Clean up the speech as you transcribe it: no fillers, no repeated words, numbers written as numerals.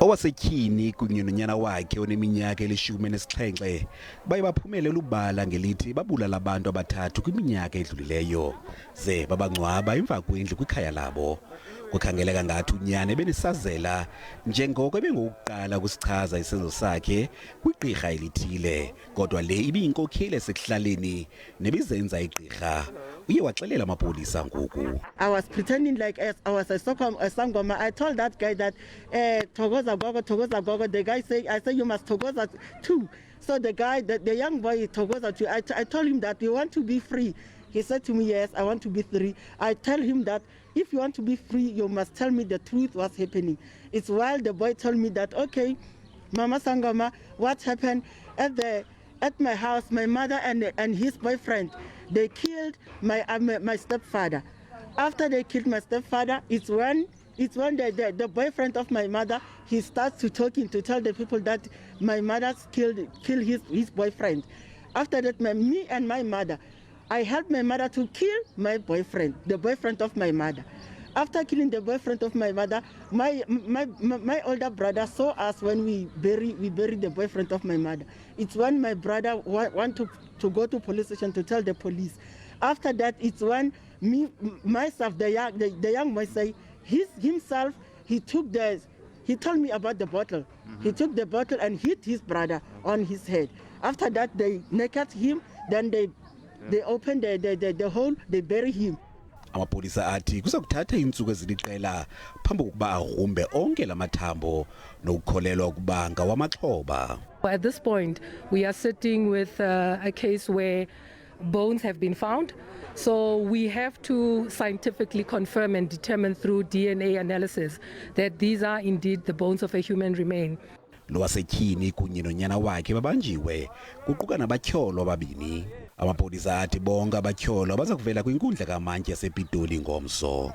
Owasetyhini kunye nonyana wakhe oneminyaka eli-17 baye baphumelela ubala ngelithi babulala abantu abathathu kwiminyaka edlulileyo ze babangcwaba emva kwendlu kwikhaya labo. Kukhangeleka ngathi unyana ebenisazela njengoko ebengokuqala kusichaza isenzo sakhe kwigqirha elithile, kodwa le ibiyinkokheli esekuhlaleni nebizenza igqirha. Uye waxelela amapolisa ngoku. I was pretending like I was a sangoma. I told that guy that Thokoza Gogo. The guy I say you must Thokoza too. So the guy, the young boy Thokoza too. I told him that you want to be free. He said to me, yes, I want to be free. I tell him that if you want to be free, you must tell me the truth, what's happening. It's while the boy told me that, okay, Mama Sangoma, what happened at my house, my mother and his boyfriend, they killed my stepfather. After they killed my stepfather, it's when the boyfriend of my mother, he starts to tell the people that my mother killed his boyfriend. After that, me and my mother, I helped my mother to kill my boyfriend, the boyfriend of my mother. After killing the boyfriend of my mother, my older brother saw us when we buried the boyfriend of my mother. It's when my brother want to go to police station to tell the police. After that, it's when myself, the young boy say himself, he told me about the bottle. Mm-hmm. He took the bottle and hit his brother on his head. After that, they naked him, then they opened the hole, they bury him. Amapolisa athi kuza kuthatha iintsuku eziliqela phambi kokuba agrumbe onke lamathambo nokukholelwa ukuba ngawamaxhoba. At this point, we are sitting with a case where bones have been found. So we have to scientifically confirm and determine through DNA analysis that these are indeed the bones of a human remain. Lo wasetyhini kunye nonyana wakhe babanjiwe kuquka nabatyholwa ababini. Amapolisa athi bonke abatyholwa baza kuvela kwinkundla kamantyi yasePitoli ngomso.